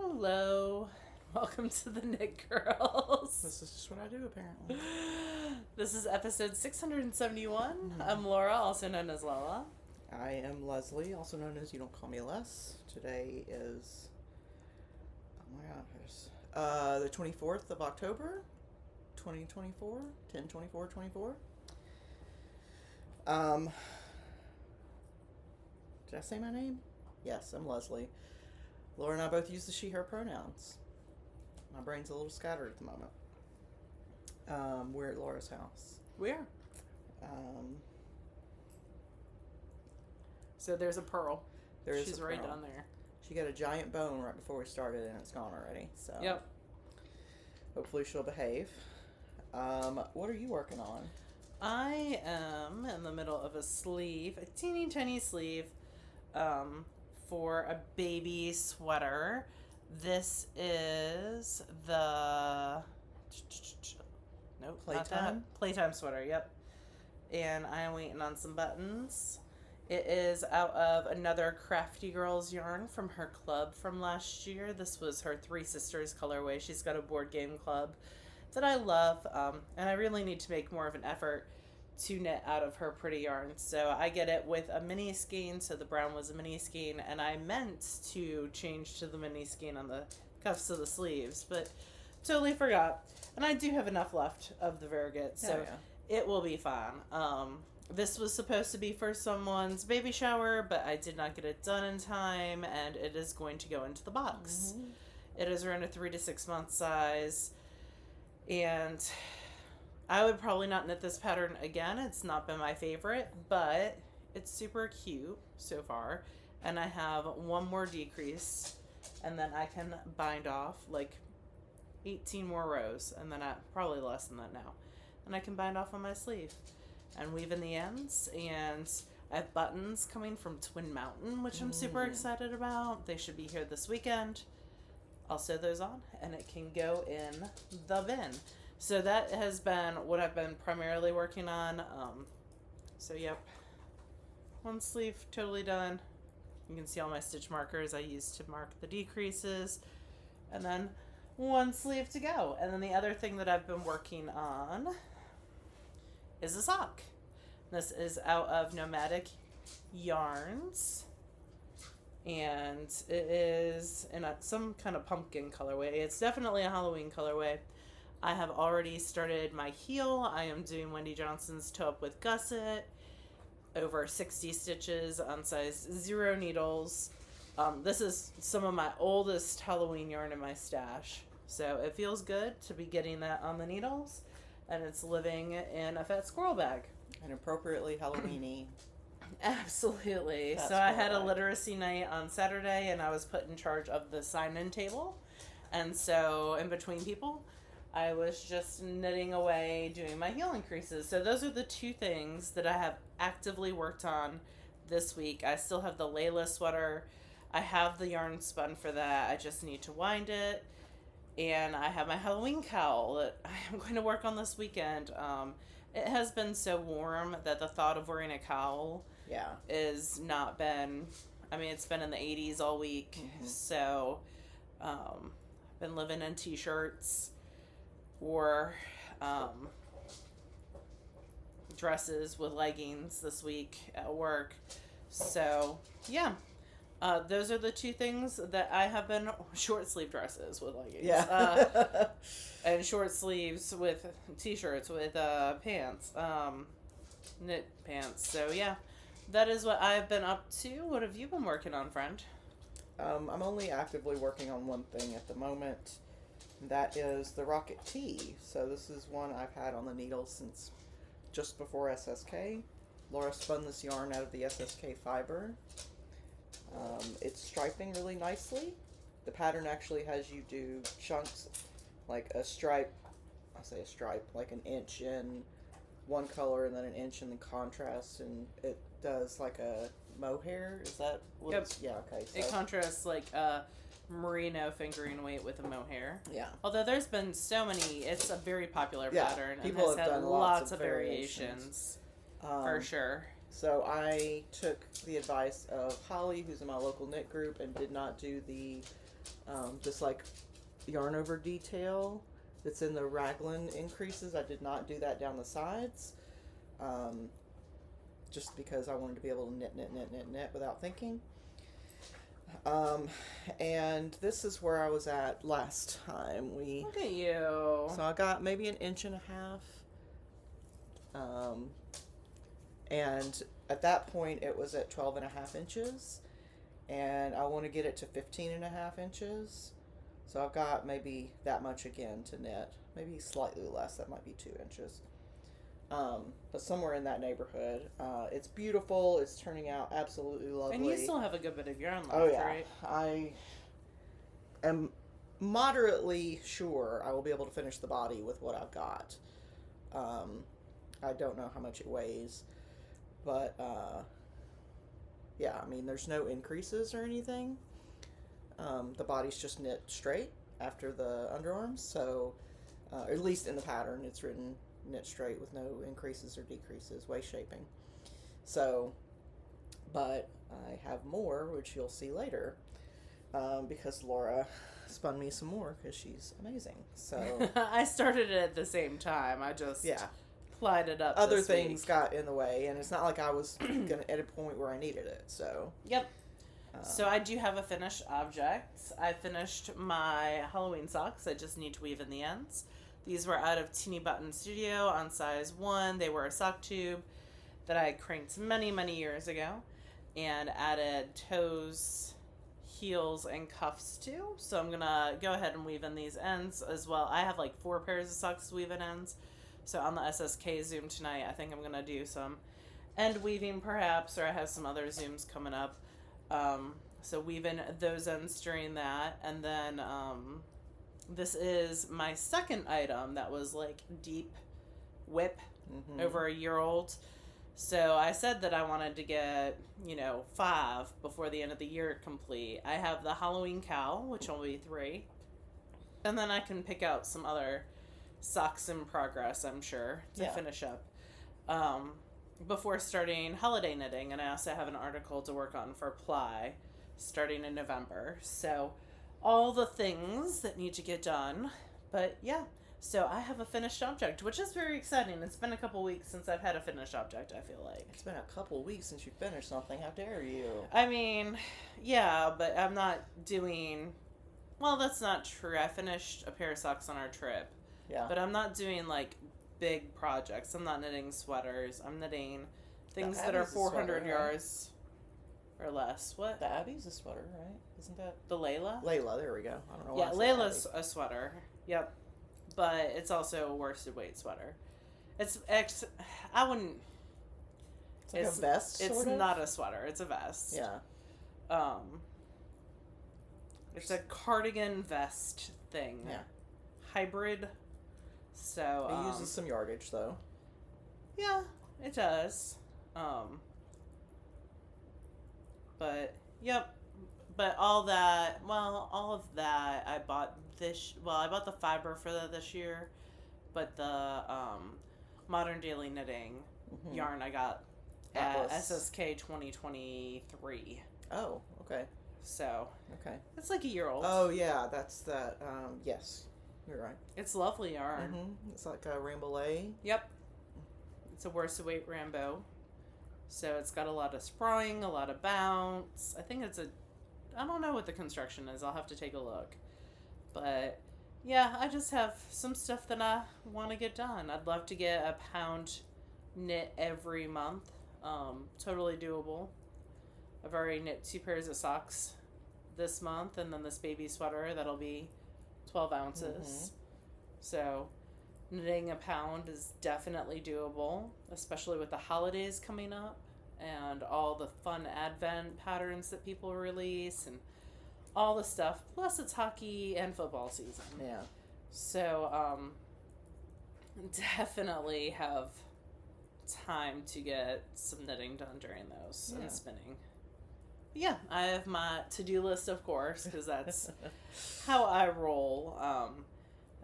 Hello. Welcome to the Knit Girls. This is just what I do, apparently. This is episode 671. I'm Laura, also known as Lola. I am Leslie, also known as You Don't Call Me Les. Today is, oh my god, the 24th of October, 2024, 10/24/24. Did I say my name? Yes, I'm Leslie. Laura and I both use the she, her pronouns. My brain's a little scattered at the moment. We're at Laura's house. We are. So there's a pearl. She's right down there. She got a giant bone right before we started, and it's gone already. So yep. Hopefully she'll behave. What are you working on? I am in the middle of a sleeve, a teeny tiny sleeve, for a baby sweater. This is the Playtime sweater, yep. And I'm waiting on some buttons. It is out of another Crafty Girls yarn from her club from last year. This was her Three Sisters colorway. She's got a board game club that I love, and I really need to make more of an effort to knit out of her pretty yarn. So I get it with a mini skein, so the brown was a mini skein, and I meant to change to the mini skein on the cuffs of the sleeves, but totally forgot. And I do have enough left of the variegates, so it will be fine. This was supposed to be for someone's baby shower, but I did not get it done in time, and it is going to go into the box. Mm-hmm. It is around a 3 to 6 month size, and I would probably not knit this pattern again. It's not been my favorite, but it's super cute so far. And I have one more decrease, and then I can bind off like 18 more rows, and then probably less than that now. And I can bind off on my sleeve and weave in the ends. And I have buttons coming from Twin Mountain, which I'm super excited about. They should be here this weekend. I'll sew those on, and it can go in the bin. So that has been what I've been primarily working on. So yep, one sleeve totally done. You can see all my stitch markers I used to mark the decreases, and then one sleeve to go. And then the other thing that I've been working on is a sock. This is out of Nomadic Yarns, and it is in some kind of pumpkin colorway. It's definitely a Halloween colorway. I have already started my heel. I am doing Wendy Johnson's Toe Up with Gusset, over 60 stitches on size 0 needles. This is some of my oldest Halloween yarn in my stash, so it feels good to be getting that on the needles, and it's living in a fat squirrel bag. And appropriately Halloween-y. Absolutely. So I had a literacy night on Saturday, and I was put in charge of the sign-in table, and so in between people, I was just knitting away, doing my heel increases. So those are the two things that I have actively worked on this week. I still have the Layla sweater. I have the yarn spun for that. I just need to wind it. And I have my Halloween cowl that I'm going to work on this weekend. It has been so warm that the thought of wearing a cowl is not been... I mean, it's been in the 80s all week. Mm-hmm. So I've been living in t-shirts or dresses with leggings this week at work. So yeah, those are the two things that I have been. Short sleeve dresses with leggings, and short sleeves with t-shirts with pants, knit pants. So yeah, that is what I've been up to. What have you been working on, friend? I'm only actively working on one thing at the moment. That is the Rocket Tee. So this is one I've had on the needle since just before SSK. Laura spun this yarn out of the SSK fiber. It's striping really nicely. The pattern actually has you do chunks, like a stripe, like an inch in one color and then an inch in the contrast, and it does like a mohair. Is that what it's? Yeah, okay. So it contrasts like merino fingering weight with a mohair. Yeah. Although there's been so many, it's a very popular pattern. People and has have had done lots of variations. For sure. So I took the advice of Holly, who's in my local knit group, and did not do the this like yarn over detail that's in the raglan increases. I did not do that down the sides, just because I wanted to be able to knit without thinking. And this is where I was at last time. Look at you. So I got maybe 1.5 inches. And at that point it was at 12.5 inches, and I want to get it to 15.5 inches. So I've got maybe that much again to knit, maybe slightly less. That might be 2 inches. But somewhere in that neighborhood. It's beautiful. It's turning out absolutely lovely. And you still have a good bit of yarn left, oh, yeah. right? I am moderately sure I will be able to finish the body with what I've got. I don't know how much it weighs, but yeah, I mean, there's no increases or anything. The body's just knit straight after the underarms, so at least in the pattern it's written knit straight with no increases or decreases, waist shaping. So, but I have more, which you'll see later, because Laura spun me some more because she's amazing. So I started it at the same time. I just plied it up. Other things got in the way, and it's not like I was gonna at a point where I needed it. So yep. So I do have a finished object. I finished my Halloween socks. I just need to weave in the ends. These were out of Teeny Button Studio on size 1. They were a sock tube that I cranked many, many years ago and added toes, heels, and cuffs to. So I'm going to go ahead and weave in these ends as well. I have like 4 pairs of socks to weave in ends. So on the SSK Zoom tonight, I think I'm going to do some end weaving perhaps, or I have some other Zooms coming up. So weave in those ends during that. And then this is my second item that was like deep whip, over a year old. So I said that I wanted to get, 5 before the end of the year complete. I have the Halloween cow, which will be 3. And then I can pick out some other socks in progress, I'm sure, to finish up. Before starting holiday knitting, and I also have an article to work on for Ply starting in November. So all the things that need to get done. But yeah, so I have a finished object, which is very exciting. It's been a couple weeks since I've had a finished object, I feel like. It's been a couple weeks since you finished something. How dare you? I mean, yeah, but I'm not doing... Well, that's not true. I finished a pair of socks on our trip. Yeah. But I'm not doing, like, big projects. I'm not knitting sweaters. I'm knitting things that are 400 sweater, yards or less. What? The Abby's a sweater, right? Isn't that? The Layla? Layla, there we go. I don't know why. Yeah, Layla's a sweater. Yep. But it's also a worsted weight sweater. I wouldn't... It's like a vest, It's sort of? not a sweater. It's a vest. Yeah. It's a cardigan vest thing. Yeah. Hybrid. So, it uses some yardage, though. Yeah, it does. But, yep. But all of that, I bought I bought the fiber for that this year, but the Modern Daily Knitting yarn I got at SSK 2023. Oh, okay. So, okay. It's like a year old. Oh, yeah, that's that, yes, you're right. It's lovely yarn. It's like a Rambo. Yep. It's a worsted weight Rambo. So it's got a lot of sprawling, a lot of bounce. I think I don't know what the construction is. I'll have to take a look. But yeah, I just have some stuff that I want to get done. I'd love to get a pound knit every month. Totally doable. I've already knit 2 pairs of socks this month, and then this baby sweater that'll be 12 ounces. So knitting a pound is definitely doable, especially with the holidays coming up and all the fun advent patterns that people release and all the stuff. Plus it's hockey and football season. Yeah. So definitely have time to get some knitting done during those and spinning. But yeah, I have my to-do list, of course, because that's how I roll.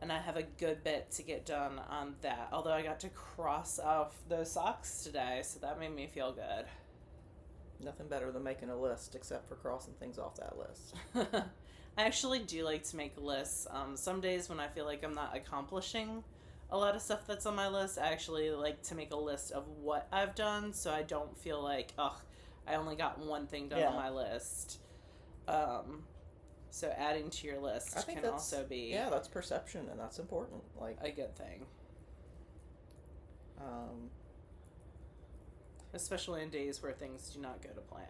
And I have a good bit to get done on that. Although I got to cross off those socks today, so that made me feel good. Nothing better than making a list, except for crossing things off that list. I actually do like to make lists. Some days when I feel like I'm not accomplishing a lot of stuff that's on my list, I actually like to make a list of what I've done, so I don't feel like, ugh, I only got one thing done on my list. So adding to your list can also be... Yeah, that's perception, and that's important. Like a good thing. Especially in days where things do not go to plan.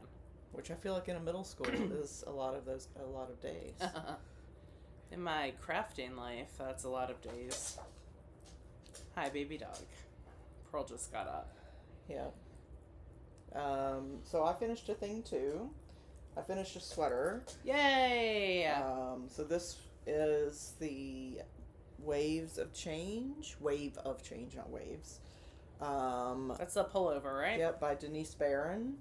Which I feel like in a middle school is a lot of days. In my crafting life, that's a lot of days. Hi, baby dog. Pearl just got up. Yeah. So I finished a thing too. I finished a sweater. Yay! So this is the Wave of Change, not waves. That's the pullover, right? Yep, by Denise Barron.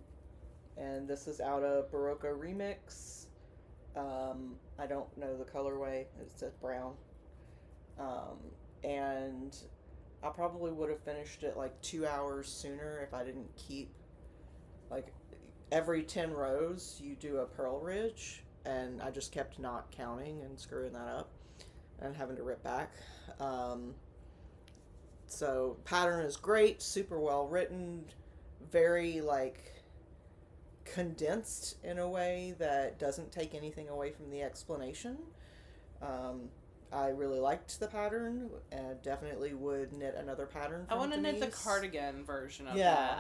And this is out of Barocco Remix. I don't know the colorway. It says brown. And I probably would have finished it like 2 hours sooner if I didn't keep, like, every 10 rows you do a purl ridge, and I just kept not counting and screwing that up and having to rip back. So pattern is great, super well written, very like condensed in a way that doesn't take anything away from the explanation. I really liked the pattern and definitely would knit another pattern from I want to knit the Denise. cardigan version of that.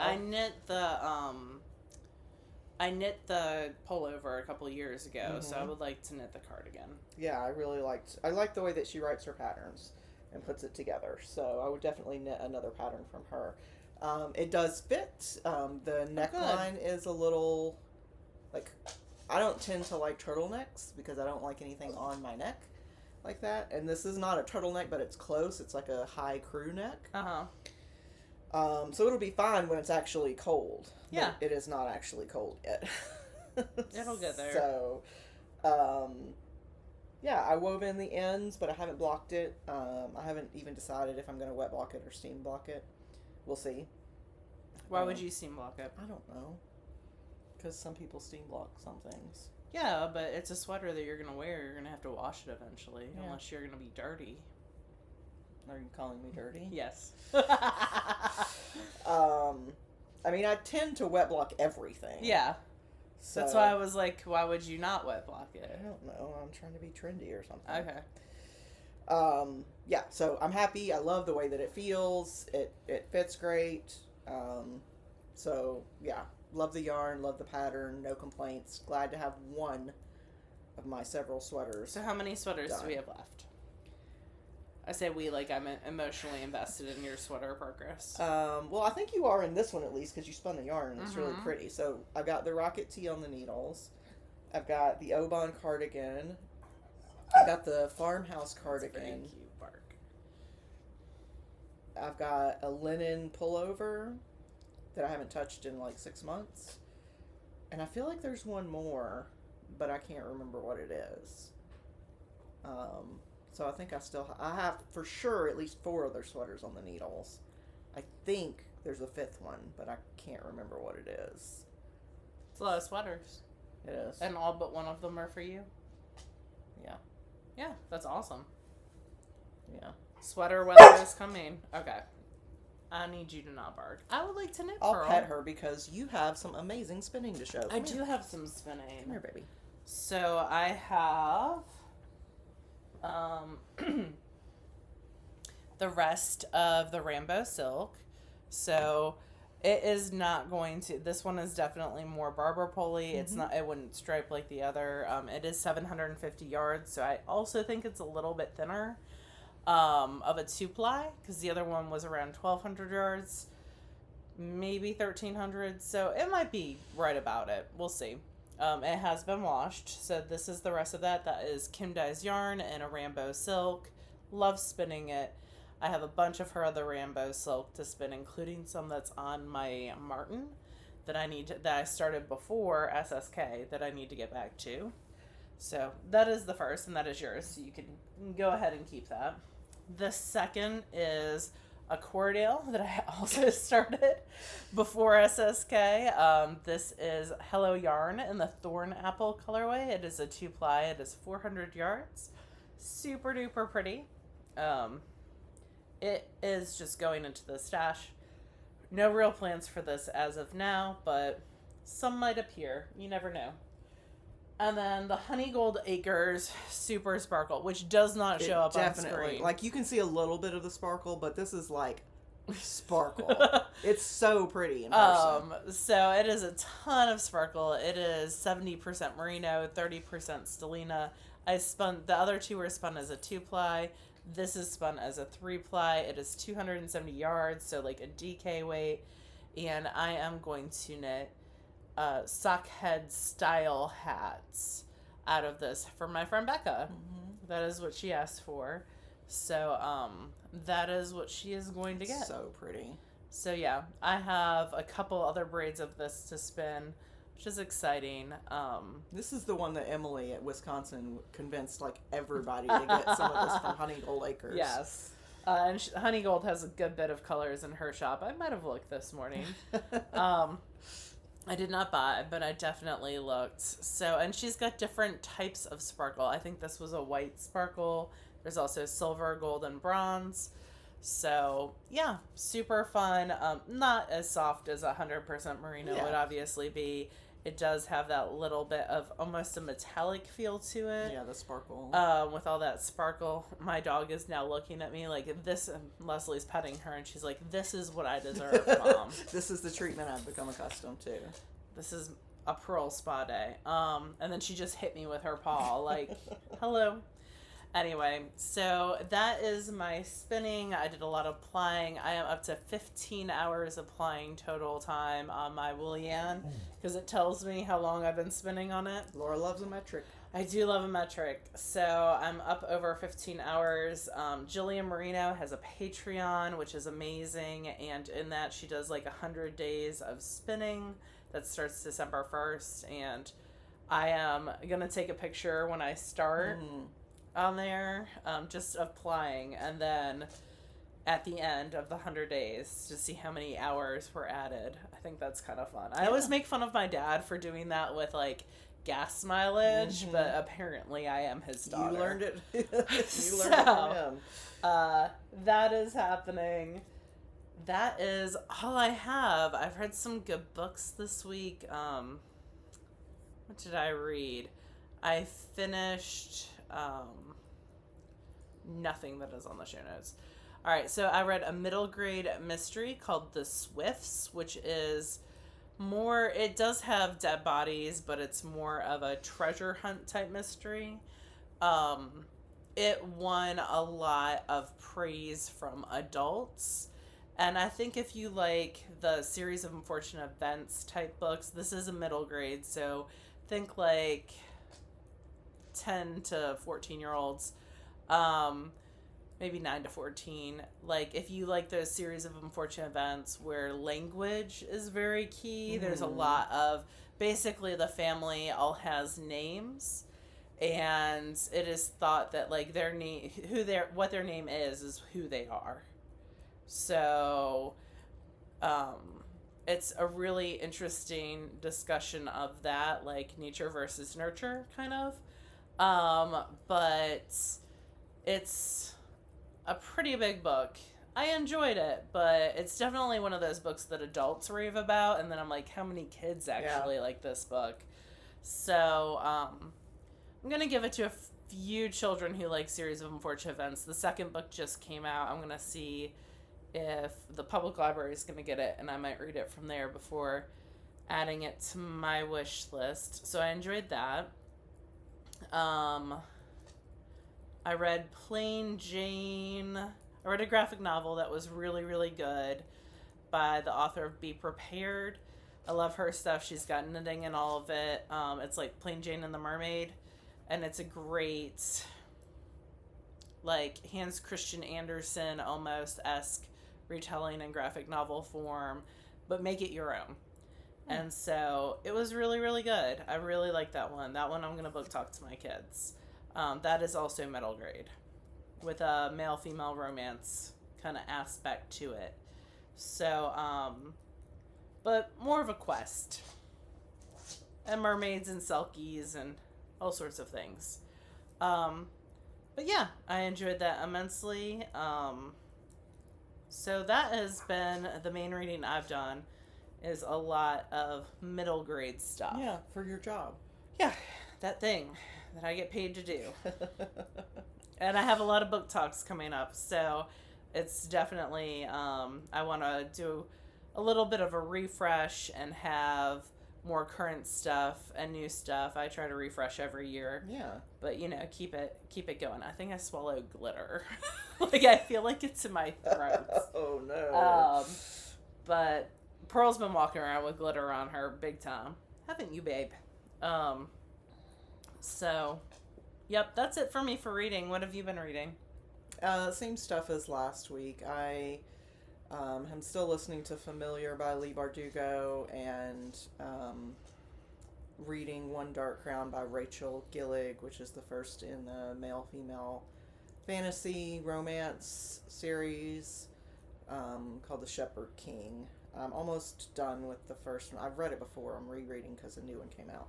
I knit the pullover a couple years ago, so I would like to knit the cardigan. Yeah, I liked the way that she writes her patterns and puts it together. So I would definitely knit another pattern from her. It does fit. The neckline is a little, like, I don't tend to like turtlenecks because I don't like anything on my neck like that. And this is not a turtleneck, but it's close. It's like a high crew neck. So it'll be fine when it's actually cold. Yeah. But it is not actually cold yet. It'll get there. So, yeah, I wove in the ends, but I haven't blocked it. I haven't even decided if I'm going to wet block it or steam block it. We'll see. Why would you steam block it? I don't know. Because some people steam block some things. Yeah, but it's a sweater that you're going to wear. You're going to have to wash it eventually, unless you're going to be dirty. Are you calling me dirty? Yes. I mean, I tend to wet block everything. Yeah. So, that's why I was like, why would you not wet block it? I don't know. I'm trying to be trendy or something. Okay. Yeah, so I'm happy. I love the way that it feels. It fits great. So, yeah. Love the yarn, love the pattern, no complaints. Glad to have one of my several sweaters. So how many sweaters done. do we have left? I say we, like I'm emotionally invested in your sweater progress. Well, I think you are in this one at least because you spun the yarn and it's really pretty. So I've got the Rocket Tee on the needles. I've got the Oban cardigan. I've got the Farmhouse cardigan. That's very cute bark. I've got a linen pullover that I haven't touched in like 6 months. And I feel like there's one more, but I can't remember what it is. So I think I have for sure at least 4 other sweaters on the needles. I think there's a 5th one, but I can't remember what it is. It's a lot of sweaters. It is. And all but one of them are for you? Yeah. Yeah, that's awesome. Yeah. Sweater weather is coming. Okay. I need you to not bark. I would like to knit I'll Pearl. pet her because you have some amazing spinning to show. I do have some spinning. Come here, baby. So I have the rest of the Rambo Silk. So it is not going to, this one is definitely more barber pulley. It's not, it wouldn't stripe like the other. It is 750 yards. So I also think it's a little bit thinner of a 2-ply because the other one was around 1,200 yards, maybe 1,300. So it might be right about it. We'll see. It has been washed, so this is the rest of that. That is Kim Dye's yarn and a Rambo Silk. Love spinning it. I have a bunch of her other Rambo Silk to spin, including some that's on my Martin that I started before SSK that I need to get back to. So that is the first, and that is yours. So you can go ahead and keep that. The second is a Cordale that I also started before SSK. This is Hello Yarn in the Thorn Apple colorway. It is a 2-ply. It is 400 yards. Super duper pretty. It is just going into the stash. No real plans for this as of now, but some might appear. You never know. And then the Honey Gold Acres Super Sparkle, which does not show up on screen. Like, you can see a little bit of the sparkle, but this is like sparkle. It's so pretty in person. So it is a ton of sparkle. It is 70% merino, 30% stellina. I spun, the other two were spun as a 2-ply. This is spun as a 3-ply. It is 270 yards, so like a DK weight. And I am going to knit sock head style hats out of this for my friend Becca. Mm-hmm. That is what she asked for. So that is what she is going to get. So pretty. So yeah, I have a couple other braids of this to spin, which is exciting. This is the one that Emily at Wisconsin convinced like everybody to get some of this from Honey Gold Acres. Yes. And Honey Gold has a good bit of colors in her shop. I might have looked this morning. I did not buy, but I definitely looked. So, and she's got different types of sparkle. I think this was a white sparkle. There's also silver, gold, and bronze. So, yeah, super fun. Not as soft as 100% merino would obviously be. It does have that little bit of almost a metallic feel to it. Yeah, the sparkle. With all that sparkle. My dog is now looking at me like this, and Leslie's petting her, and she's like, this is what I deserve, Mom. This is the treatment I've become accustomed to. This is a pearl spa day. And then she just hit me with her paw, like, hello. Anyway, so that is my spinning. I did a lot of plying. I am up to 15 hours of plying total time on my Woollian because it tells me how long I've been spinning on it. Laura loves a metric. I do love a metric. So I'm up over 15 hours. Jillian Marino has a Patreon, which is amazing. And in that, she does like 100 days of spinning. That starts December 1st. And I am going to take a picture when I start. On there, just of plying, and then at the end of the 100 days to see how many hours were added. I think that's kind of fun. I always make fun of my dad for doing that with like gas mileage, but apparently I am his daughter. You learned it. You learned it from him. That is happening. That is all I have. I've read some good books this week. What did I read? I finished nothing that is on the show notes. All right, so I read a middle grade mystery called The Swifts, which is more, it does have dead bodies, but it's more of a treasure hunt type mystery. It won a lot of praise from adults, and I think if you like the series of unfortunate events type books, this is a middle grade, so think like 10 to 14-year-olds, maybe 9 to 14. Like, if you like those series of unfortunate events where language is very key, there's a lot of, basically the family all has names, and it is thought that like their name, what their name is who they are. So, it's a really interesting discussion of that, like nature versus nurture kind of. But it's a pretty big book. I enjoyed it, but it's definitely one of those books that adults rave about, and then I'm like, how many kids actually like this book? So, I'm gonna give it to a few children who like series of unfortunate events. The second book just came out. I'm gonna see if the public library is gonna get it, and I might read it from there before adding it to my wish list. So I enjoyed that. I read Plain Jane. I read a graphic novel that was really, really good by the author of Be Prepared. I love her stuff. She's got knitting and all of it. It's like Plain Jane and the Mermaid, and it's a great, like, Hans Christian Andersen almost-esque retelling in graphic novel form, but make it your own. And so it was really, really good. I really like that one. That one I'm going to book talk to my kids. That is also middle grade. with a male-female romance kind of aspect to it. So, but more of a quest. And mermaids and selkies and all sorts of things. But yeah, I enjoyed that immensely. So that has been the main reading I've done, is a lot of middle grade stuff. Yeah, for your job. Yeah, that thing that I get paid to do. And I have a lot of book talks coming up, so it's definitely, I want to do a little bit of a refresh and have more current stuff and new stuff. I try to refresh every year. Yeah. But, you know, keep it going. I think I swallowed glitter. Like, I feel like it's in my throat. Oh, no. But Pearl's been walking around with glitter on her big time. Haven't you, babe? So, yep, that's it for me for reading. What have you been reading? Same stuff as last week. I am still listening to Familiar by Leigh Bardugo and reading One Dark Crown by Rachel Gillig, which is the first in the male-female fantasy romance series called The Shepherd King. I'm almost done with the first one. I've read it before. I'm rereading because a new one came out.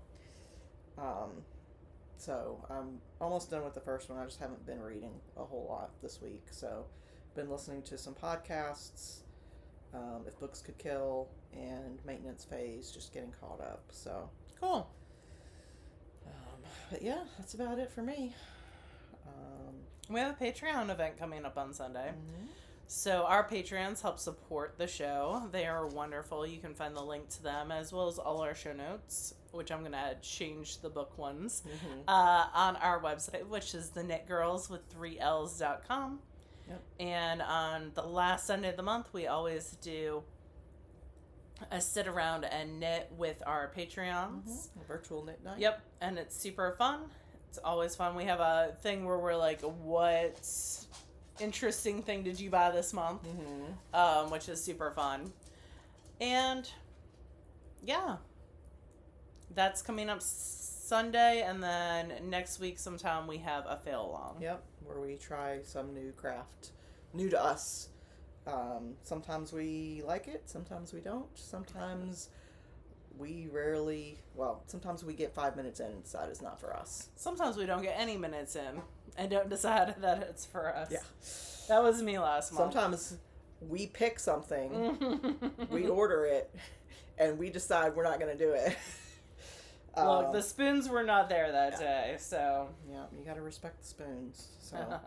So I'm almost done with the first one. I just haven't been reading a whole lot this week. So been listening to some podcasts, If Books Could Kill, and Maintenance Phase, just getting caught up. So Cool. But yeah, that's about it for me. We have a Patreon event coming up on Sunday. Mm-hmm. So our Patreons help support the show. They are wonderful. You can find the link to them as well as all our show notes, which I'm going to change the book ones, on our website, which is TheKnitGirlls with 3Ls.com. Yep. And on the last Sunday of the month, we always do a sit around and knit with our Patreons. A virtual knit night. Yep. And it's super fun. It's always fun. We have a thing where we're like, what interesting thing did you buy this month? Which is super fun. And yeah, that's coming up Sunday, and then next week sometime we have a fail along. Yep, where we try some new craft, new to us. Sometimes we like it, sometimes we don't. Sometimes sometimes we get 5 minutes in and decide it's not for us. Sometimes we don't get any minutes in and don't decide that it's for us. Yeah. That was me last month. Sometimes we pick something, we order it, and we decide we're not going to do it. Look, the spoons were not there that day, so... Yeah, you got to respect the spoons, so...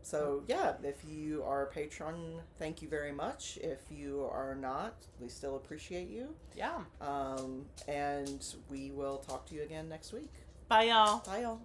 So yeah, if you are a patron, thank you very much. If you are not, we still appreciate you. Yeah. And we will talk to you again next week. Bye, y'all. Bye, y'all.